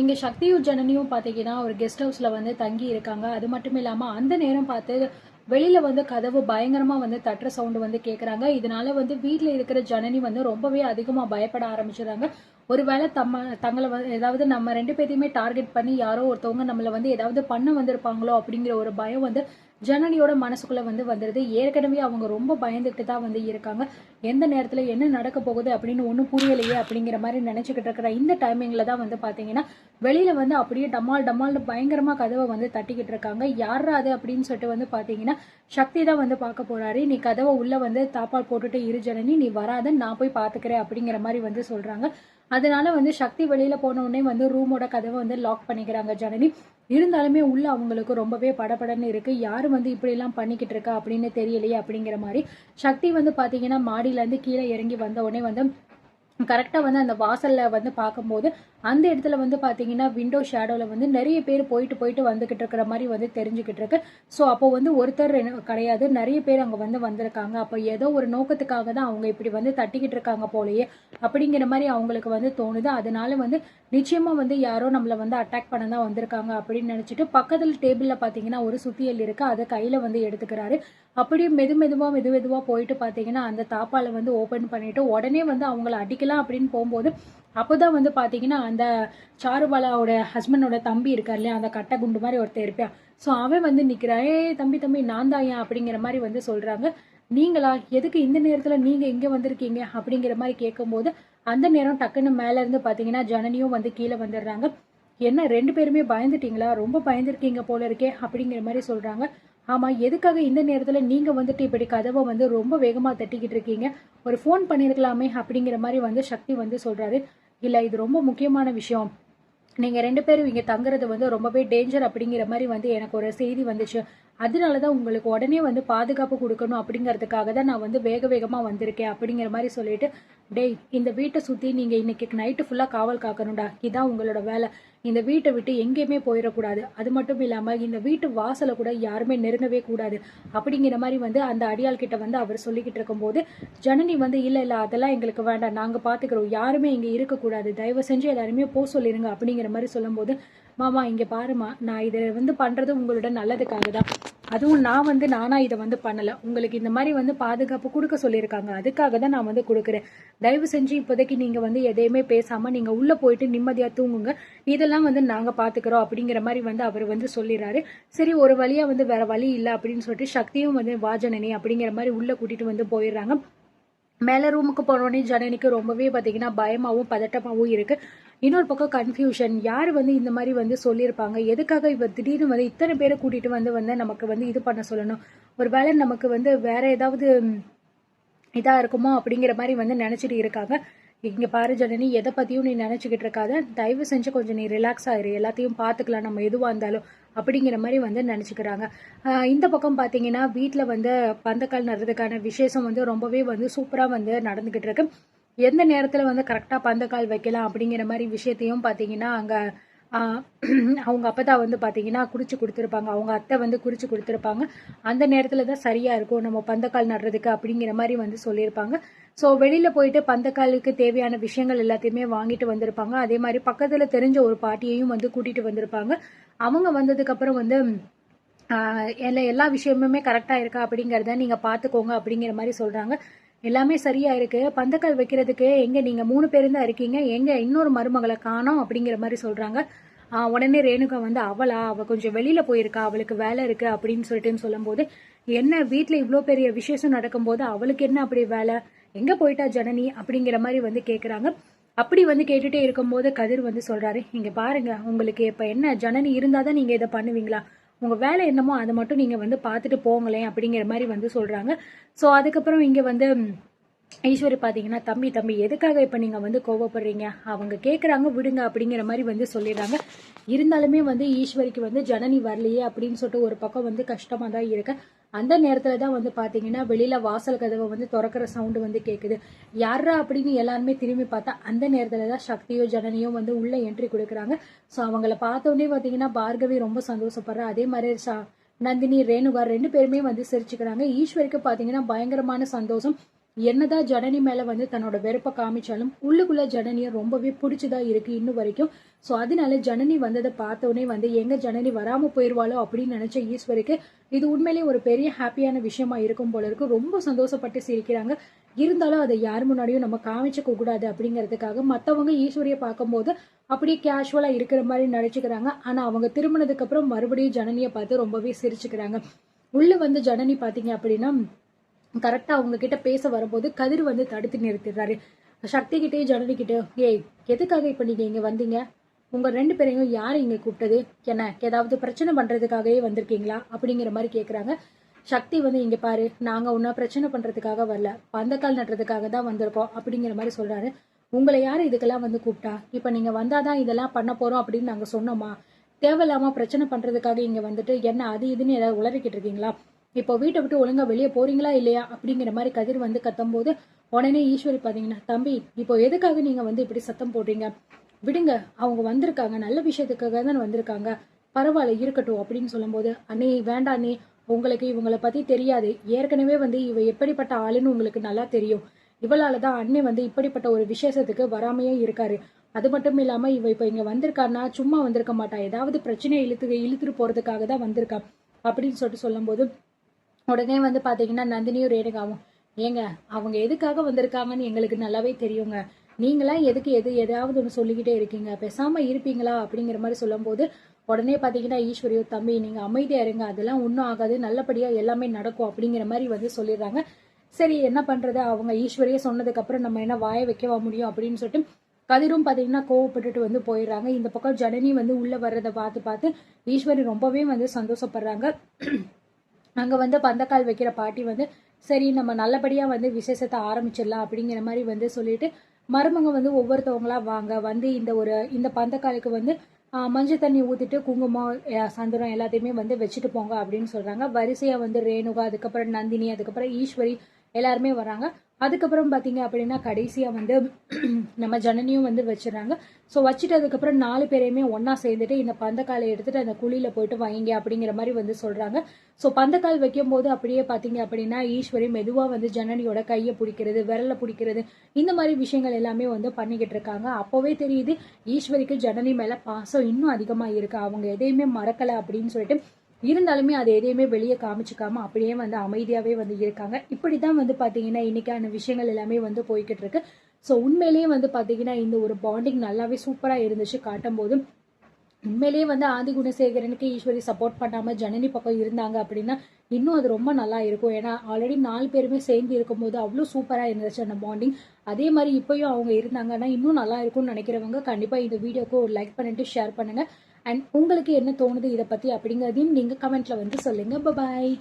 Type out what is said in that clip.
இங்க சக்தியும் ஜனனியும் பாத்தீங்கன்னா ஒரு கெஸ்ட் ஹவுஸ்ல வந்து தங்கி இருக்காங்க. அது மட்டும் இல்லாம அந்த நேரம் பார்த்து வெளியில வந்து கதவு பயங்கரமா வந்து தட்டுற சவுண்ட் வந்து கேக்குறாங்க. இதனால வந்து வீட்ல இருக்கிற ஜனனி வந்து ரொம்பவே அதிகமா பயப்பட ஆரம்பிச்சிடுறாங்க. ஒருவேளை தங்களை வந்து ஏதாவது நம்ம 2 பேத்தையுமே டார்கெட் பண்ணி யாரோ ஒருத்தவங்க நம்மள வந்து ஏதாவது பண்ண வந்திருப்பாங்களோ அப்படிங்கிற ஒரு பயம் வந்து ஜனனியோட மனசுக்குள்ள வந்து வந்துருது. ஏற்கனவே அவங்க ரொம்ப பயந்துட்டு தான் வந்து இருக்காங்க. எந்த நேரத்துல என்ன நடக்க போகுது அப்படின்னு ஒன்றும் புரியலையே அப்படிங்கிற மாதிரி நினைச்சுக்கிட்டு இருக்கிற இந்த டைமிங்ல தான் வந்து பாத்தீங்கன்னா வெளியில வந்து அப்படியே டமால் டமால்னு பயங்கரமா கதவை வந்து தட்டிக்கிட்டு இருக்காங்க. யாரா அது அப்படின்னு சொல்லிட்டு வந்து பாத்தீங்கன்னா சக்தி தான் வந்து பார்க்க போறாரு. நீ கதவை உள்ள வந்து தாப்பால் போட்டுட்டு இரு ஜனனி, நீ வராத, நான் போய் பாத்துக்கிறேன் அப்படிங்கிற மாதிரி வந்து சொல்றாங்க. அதனால வந்து சக்தி வெளியில போன உடனே வந்து ரூமோட கதவை வந்து லாக் பண்ணிக்கிறாங்க ஜனனி. இருந்தாலுமே உள்ள அவங்களுக்கு ரொம்பவே படபடன்னு இருக்கு. யாரு வந்து இப்படி எல்லாம் பண்ணிக்கிட்டு இருக்கா அப்படின்னு தெரியலையே அப்படிங்கிற மாதிரி சக்தி வந்து பாத்தீங்கன்னா மாடியில இருந்து கீழே இறங்கி வந்த உடனே வந்து கரெக்டா வந்து அந்த வாசல்ல வந்து பார்க்கும்போது அந்த இடத்துல வந்து பாத்தீங்கன்னா விண்டோ ஷேடோல வந்து நிறைய பேர் போயிட்டு போயிட்டு வந்துகிட்டு இருக்கிற மாதிரி வந்து தெரிஞ்சுக்கிட்டு இருக்கு. ஸோ அப்போ வந்து ஒருத்தர் கிடையாது, நிறைய பேர் அங்க வந்து வந்திருக்காங்க. அப்போ ஏதோ ஒரு நோக்கத்துக்காக தான் அவங்க இப்படி வந்து தட்டிக்கிட்டு இருக்காங்க போலயே அப்படிங்கிற மாதிரி அவங்களுக்கு வந்து தோணுது. அதனால வந்து நிச்சயமா வந்து யாரோ நம்மள வந்து அட்டாக் பண்ண தான் வந்திருக்காங்க அப்படின்னு நினைச்சிட்டு பக்கத்துல டேபிள்ல பாத்தீங்கன்னா ஒரு சுத்தியல் இருக்கு, அதை கையில வந்து எடுத்துக்கிறாரு. அப்படியே மெது மெதுவா போயிட்டு பாத்தீங்கன்னா அந்த தாப்பால வந்து ஓபன் பண்ணிட்டு உடனே வந்து அவங்கள அடிக்கலாம் அப்படின்னு போகும்போது அப்போதான் வந்து பாத்தீங்கன்னா அந்த சாருபாலாவோட ஹஸ்பண்டோட தம்பி இருக்கார் இல்லையா, அந்த கட்டை குண்டு மாதிரி ஒருத்தர் இருப்பான். ஸோ அவன் வந்து நிக்கிறான். தம்பி தம்பி நான் தாயா அப்படிங்கிற மாதிரி வந்து சொல்றாங்க. நீங்களா, எதுக்கு இந்த நேரத்துல நீங்க இங்க வந்திருக்கீங்க அப்படிங்கிற மாதிரி கேட்கும்போது அந்த நேரம் டக்குன்னு மேல இருந்து பாத்தீங்கன்னா ஜனனியும் வந்து கீழே வந்துடுறாங்க. என்ன 2 பேருமே பயந்துட்டீங்களா, ரொம்ப பயந்துருக்கீங்க போல இருக்கே அப்படிங்கிற மாதிரி சொல்றாங்க. ஆமா, எதுக்காக இந்த நேரத்துல நீங்க வந்துட்டு இப்படி கதவை வந்து ரொம்ப வேகமா தட்டிக்கிட்டு இருக்கீங்க, ஒரு ஃபோன் பண்ணிருக்கலாமே அப்படிங்கிற மாதிரி வந்து சக்தி வந்து சொல்றாரு. இல்ல, இது ரொம்ப முக்கியமான விஷயம், நீங்க 2 பேரும் இங்க தங்குறது வந்து ரொம்பவே டேஞ்சர் அப்படிங்கிற மாதிரி வந்து எனக்கு ஒரு செய்தி வந்துச்சு. அதனாலதான் உங்களுக்கு உடனே வந்து பாதுகாப்பு கொடுக்கணும் அப்படிங்கறதுக்காக தான் நான் வந்து வேக வேகமா வந்திருக்கேன் அப்படிங்கிற மாதிரி சொல்லிட்டு, டேய், இந்த வீட்டை சுத்தி நீங்க இன்னைக்கு நைட்டு ஃபுல்லா காவல் காக்கணும்டா, இதான் உங்களோட வேலை. இந்த வீட்டை விட்டு எங்கேயுமே போயிடக்கூடாது. அது மட்டும் இல்லாம இந்த வீட்டு வாசலை கூட யாருமே நெருங்கவே கூடாது அப்படிங்கிற மாதிரி வந்து அந்த அடியாள் கிட்ட வந்து அவர் சொல்லிக்கிட்டு இருக்கும்போது ஜனனி வந்து இல்ல இல்ல அதெல்லாம் எங்களுக்கு வேண்டாம், நாங்க பாத்துக்கிறோம், யாருமே இங்க இருக்கக்கூடாது, தயவு செஞ்சு எல்லாருமே போ சொல்லிருங்க அப்படிங்கிற மாதிரி சொல்லும்போது, மாமா இங்க பாருமா, நான் இதை வந்து பண்றது உங்களோட நல்லதுக்காக தான். அதுவும் நான் வந்து நானா இதை வந்து பண்ணல, உங்களுக்கு இந்த மாதிரி வந்து பாதுகாப்பு கொடுக்க சொல்லியிருக்காங்க, அதுக்காக தான் நான் வந்து கொடுக்குறேன். தயவு செஞ்சு இப்போதைக்கு நீங்க வந்து எதையுமே பேசாம நீங்க உள்ள போயிட்டு நிம்மதியா தூங்குங்க, இதெல்லாம் வந்து நாங்க பாத்துக்கிறோம் அப்படிங்கிற மாதிரி வந்து அவர் வந்து சொல்லிடுறாரு. சரி, ஒரு வழியா வந்து வேற வழி இல்லை அப்படின்னு சொல்லிட்டு சக்தியும் வந்து வாஜனனி அப்படிங்கிற மாதிரி உள்ள கூட்டிட்டு வந்து போயிடுறாங்க. மேல ரூமுக்கு போனோடனே ஜனனிக்கு ரொம்பவே பாத்தீங்கன்னா பயமாவும் பதட்டமாவும் இருக்கு. இன்னொரு பக்கம் கன்ஃபியூஷன், யாரு வந்து இந்த மாதிரி வந்து சொல்லியிருப்பாங்க, எதுக்காக இவ திடீர்னு வந்து இத்தனை பேரை கூட்டிட்டு வந்து வந்து நமக்கு வந்து இது பண்ண சொல்லணும், ஒருவேளை நமக்கு வந்து வேற ஏதாவது இதா இருக்குமோ அப்படிங்கிற மாதிரி வந்து நினைச்சிட்டு இருக்காங்க. இங்க பாரு ஜனனி, எதை பத்தியும் நீ நினைச்சுக்கிட்டு இருக்காத, தயவு செஞ்சு கொஞ்சம் நீ ரிலாக்ஸ் ஆயிரு, எல்லாத்தையும் பாத்துக்கலாம் நம்ம எதுவா இருந்தாலும் அப்படிங்கிற மாதிரி வந்து நினைச்சுக்கிறாங்க. இந்த பக்கம் பாத்தீங்கன்னா வீட்டுல வந்து பந்தக்கால் நடுறதுக்கான விசேஷம் வந்து ரொம்பவே வந்து சூப்பரா வந்து நடந்துகிட்டு இருக்கு. எந்த நேரத்துல வந்து கரெக்டா பந்தக்கால் வைக்கலாம் அப்படிங்கிற மாதிரி விஷயத்தையும் பாத்தீங்கன்னா அங்க அவங்க அப்பதான் வந்து பாத்தீங்கன்னா குறிச்சு கொடுத்துருப்பாங்க, அவங்க அத்தை வந்து குறிச்சு கொடுத்துருப்பாங்க. அந்த நேரத்துல தான் சரியா இருக்கும் நம்ம பந்தக்கால் நடுறதுக்கு அப்படிங்கிற மாதிரி வந்து சொல்லியிருப்பாங்க. ஸோ வெளியில போயிட்டு பந்தக்காலுக்கு தேவையான விஷயங்கள் எல்லாத்தையுமே வாங்கிட்டு வந்திருப்பாங்க. அதே மாதிரி பக்கத்துல தெரிஞ்ச ஒரு பாட்டியையும் வந்து கூட்டிட்டு வந்திருப்பாங்க. அவங்க வந்ததுக்கு அப்புறம் வந்து எல்லா விஷயமுமே கரெக்டா இருக்கா அப்படிங்கறத நீங்க பாத்துக்கோங்க அப்படிங்கிற மாதிரி சொல்றாங்க. எல்லாமே சரியா இருக்கு, பந்தக்கால் வைக்கிறதுக்கு எங்க நீங்க 3 பேரும் தான் இருக்கீங்க, எங்க இன்னொரு மருமகளை காணோம் அப்படிங்கிற மாதிரி சொல்றாங்க. உடனே ரேணுகா வந்து அவ கொஞ்சம் வெளியில போயிருக்கா, அவளுக்கு வேலை இருக்கு அப்படின்னு சொல்லிட்டு சொல்லும் போது, என்ன வீட்டுல இவ்வளவு பெரிய விசேஷம் நடக்கும் போது அவளுக்கு என்ன அப்படி வேலை, எங்க போயிட்டா ஜனனி அப்படிங்கிற மாதிரி வந்து கேக்குறாங்க. அப்படி வந்து கேட்டுட்டே இருக்கும்போது கதிர் வந்து சொல்றாரு, இங்க பாருங்க, உங்களுக்கு இப்ப என்ன ஜனனி இருந்தாதான் நீங்க இதை பண்ணுவீங்களா, உங்க வேலை என்னமோ அதை மட்டும் நீங்க வந்து பாத்துட்டு போங்களேன் அப்படிங்கிற மாதிரி வந்து சொல்றாங்க. சோ அதுக்கப்புறம் இங்க வந்து ஈஸ்வரி பாத்தீங்கன்னா, தம்பி தம்பி எதுக்காக இப்ப நீங்க வந்து கோவப்படுறீங்க, அவங்க கேக்குறாங்க விடுங்க அப்படிங்கிற மாதிரி வந்து சொல்லிடுறாங்க. இருந்தாலுமே வந்து ஈஸ்வரிக்கு வந்து ஜனனி வரலையே அப்படின்னு சொல்லிட்டு ஒரு பக்கம் வந்து கஷ்டமா தான் இருக்கு. அந்த நேரத்துல தான் வந்து பாத்தீங்கன்னா வெளியில வாசல் கதவை வந்து திறக்கிற சவுண்ட் வந்து கேக்குது. யாரா அப்படின்னு எல்லாருமே திரும்பி பார்த்தா அந்த நேரத்துலதான் சக்தியோ ஜனனியோ வந்து உள்ள என்ட்ரி கொடுக்குறாங்க. சோ அவங்கள பார்த்தோன்னே பாத்தீங்கன்னா பார்கவி ரொம்ப சந்தோஷப்படுறா. அதே மாதிரி நந்தினி ரேணுகா 2 பேருமே வந்து சிரிச்சுக்கிறாங்க. ஈஸ்வரிக்கு பாத்தீங்கன்னா பயங்கரமான சந்தோஷம். என்னதான் ஜனனி மேல வந்து தன்னோட வெறுப்பை காமிச்சாலும் உள்ளுக்குள்ள ஜனனியை ரொம்பவே பிடிச்சதா இருக்கு இன்னும் வரைக்கும். ஸோ அதனால ஜனனி வந்ததை பார்த்தோன்னே வந்து எங்க ஜனனி வராம போயிருவாளோ அப்படின்னு நினைச்ச ஈஸ்வருக்கு இது உண்மையிலேயே ஒரு பெரிய ஹாப்பியான விஷயமா இருக்கும் போல இருக்கு. ரொம்ப சந்தோஷப்பட்டு சிரிக்கிறாங்க. இருந்தாலும் அதை யார் முன்னாடியும் நம்ம காமிச்சுக்க கூடாது அப்படிங்கிறதுக்காக மற்றவங்க ஈஸ்வரியை பார்க்கும்போது அப்படியே கேஷுவலா இருக்கிற மாதிரி நடிச்சுக்கிறாங்க. ஆனா அவங்க திருமணத்துக்கு அப்புறம் மறுபடியும் ஜனனியை பார்த்து ரொம்பவே சிரிச்சுக்கிறாங்க. உள்ள வந்து ஜனனி பாத்தீங்க அப்படின்னா கரெக்டா அவங்க கிட்ட பேச வரும்போது கதிர் வந்து தடுத்து நிறுத்திடுறாரு. சக்தி கிட்டே ஜனனி கிட்டே, ஏய் எதுக்காக இப்ப நீங்க இங்க வந்தீங்க? உங்க 2 பேரையும் யாரு இங்க கூப்பிட்டது? என்ன ஏதாவது பிரச்சனை பண்றதுக்காகவே வந்திருக்கீங்களா அப்படிங்கிற மாதிரி கேக்குறாங்க. சக்தி வந்து இங்க பாரு, நாங்க உன்ன பிரச்சனை பண்றதுக்காக வரல, பந்தக்கால் நட்டுறதுக்காக தான் வந்திருக்கோம் அப்படிங்கிற மாதிரி சொல்றாரு. உங்களை யாரு இதுக்கெல்லாம் வந்து கூப்பிட்டா? இப்ப நீங்க வந்தாதான் இதெல்லாம் பண்ண போறோம் அப்படின்னு நாங்க சொன்னோமா? தேவையில்லாம பிரச்சனை பண்றதுக்காக இங்க வந்துட்டு என்ன அது இதுன்னு ஏதாவது உளறிக்கிட்டு இருக்கீங்களா? இப்போ வீட்டை விட்டு ஒழுங்கா வெளியே போறீங்களா இல்லையா அப்படிங்கிற மாதிரி கதிர் வந்து கத்தும் போது உடனே ஈஸ்வரி பாத்தீங்கன்னா, தம்பி இப்போ எதுக்காக நீங்க வந்து இப்படி சத்தம் போடுறீங்க? விடுங்க, அவங்க வந்திருக்காங்க, நல்ல விஷயத்துக்காக தான் வந்திருக்காங்க, பரவாயில்ல இருக்கட்டும் அப்படின்னு சொல்லும்போது, அண்ணே வேண்டாம் அண்ணே, உங்களுக்கு இவங்களை பத்தி தெரியாது, ஏற்கனவே வந்து இவ எப்படிப்பட்ட ஆளுன்னு உங்களுக்கு நல்லா தெரியும். இவளாலதான் அண்ணே வந்து இப்படிப்பட்ட ஒரு விசேஷத்துக்கு வராமையே இருக்காரு. அது மட்டும் இல்லாம இவ இப்ப இங்க வந்திருக்கான்னா சும்மா வந்திருக்க மாட்டா, ஏதாவது பிரச்சனையை இழுத்துட்டு போறதுக்காக தான் வந்திருக்கா அப்படின்னு சொல்லும் போது உடனே வந்து பாத்தீங்கன்னா நந்தினியும் ரேணுகாவும், ஏங்க அவங்க எதுக்காக வந்திருக்காங்கன்னு எங்களுக்கு நல்லாவே தெரியுங்க, நீங்களா எதுக்கு எதாவது ஒன்று சொல்லிக்கிட்டே இருக்கீங்க, பேசாம இருப்பீங்களா அப்படிங்கிற மாதிரி சொல்லும் போது உடனே பாத்தீங்கன்னா ஈஸ்வரியோ, தம்பி நீங்க அமைதியா இருங்க, அதெல்லாம் ஒன்றும் ஆகாது, நல்லபடியா எல்லாமே நடக்கும் அப்படிங்கிற மாதிரி வந்து சொல்லிடுறாங்க. சரி என்ன பண்றது, அவங்க ஈஸ்வரியே சொன்னதுக்கு அப்புறம் நம்ம என்ன வாய வைக்கவா முடியும் அப்படின்னு சொல்லிட்டு கதிரும் பாத்தீங்கன்னா கோவப்பட்டுட்டு வந்து போயிடுறாங்க. இந்த பக்கம் ஜனனி வந்து உள்ள வர்றதை பார்த்து ஈஸ்வரி ரொம்பவே வந்து சந்தோஷப்படுறாங்க. அங்க வந்து பந்தக்கால் வைக்கிற பாட்டி வந்து சரி நம்ம நல்லபடியா வந்து விசேஷத்தை ஆரம்பிச்சிடலாம் அப்படிங்கிற மாதிரி வந்து சொல்லிட்டு மருமங்க வந்து ஒவ்வொருத்தவங்களா வாங்க வந்து இந்த பந்தக்காலுக்கு வந்து மஞ்சள் தண்ணி ஊத்திட்டு குங்குமம் சந்தனம் எல்லாத்தையுமே வந்து வச்சுட்டு போங்க அப்படின்னு சொல்றாங்க. வரிசையா வந்து ரேணுகா, அதுக்கப்புறம் நந்தினி, அதுக்கப்புறம் ஈஸ்வரி எல்லாருமே வராங்க. அதுக்கப்புறம் பாத்தீங்க அப்படின்னா கடைசியா வந்து நம்ம ஜனனியும் வந்து வச்சிடறாங்க. ஸோ வச்சுட்டு அதுக்கப்புறம் 4 பேரையுமே ஒன்னா சேர்ந்துட்டு இந்த பந்தக்காலை எடுத்துட்டு அந்த குழியில போயிட்டு வைங்க அப்படிங்கிற மாதிரி வந்து சொல்றாங்க. ஸோ பந்தக்கால் வைக்கும் போது அப்படியே பாத்தீங்க அப்படின்னா ஈஸ்வரி மெதுவா வந்து ஜனனியோட கையை பிடிக்கிறது, விரல பிடிக்கிறது, இந்த மாதிரி விஷயங்கள் எல்லாமே வந்து பண்ணிக்கிட்டு இருக்காங்க. அப்பவே தெரியுது ஈஸ்வரிக்கு ஜனனி மேல பாசம் இன்னும் அதிகமா இருக்கு, அவங்க எதையுமே மறக்கல அப்படின்னு சொல்லிட்டு. இருந்தாலுமே அதை எதையுமே வெளியே காமிச்சுக்காம அப்படியே வந்து அமைதியாவே வந்து இருக்காங்க. இப்படிதான் வந்து பாத்தீங்கன்னா இன்னைக்கான விஷயங்கள் எல்லாமே வந்து போய்கிட்டு இருக்கு. ஸோ உண்மையிலேயே வந்து பாத்தீங்கன்னா இந்த ஒரு பாண்டிங் நல்லாவே சூப்பரா இருந்துச்சு காட்டும் போது. உண்மையிலேயே வந்து ஆதி குணசேகரனுக்கு ஈஸ்வரி சப்போர்ட் பண்ணாம ஜனனி பக்கம் இருந்தாங்க அப்படின்னா இன்னும் அது ரொம்ப நல்லா இருக்கும். ஏன்னா ஆல்ரெடி 4 பேருமே சேர்ந்து இருக்கும்போது அவ்வளோ சூப்பரா இருந்துச்சு அந்த பாண்டிங். அதே மாதிரி இப்பயும் அவங்க இருந்தாங்கன்னா இன்னும் நல்லா இருக்கும்னு நினைக்கிறவங்க கண்டிப்பா இந்த வீடியோக்கு ஒரு லைக் பண்ணிட்டு ஷேர் பண்ணுங்க. அண்ட் உங்களுக்கு என்ன தோணுது இதை பத்தி அப்படிங்கிறதையும் நீங்க கமெண்ட்ல வந்து சொல்லுங்க. பாய்.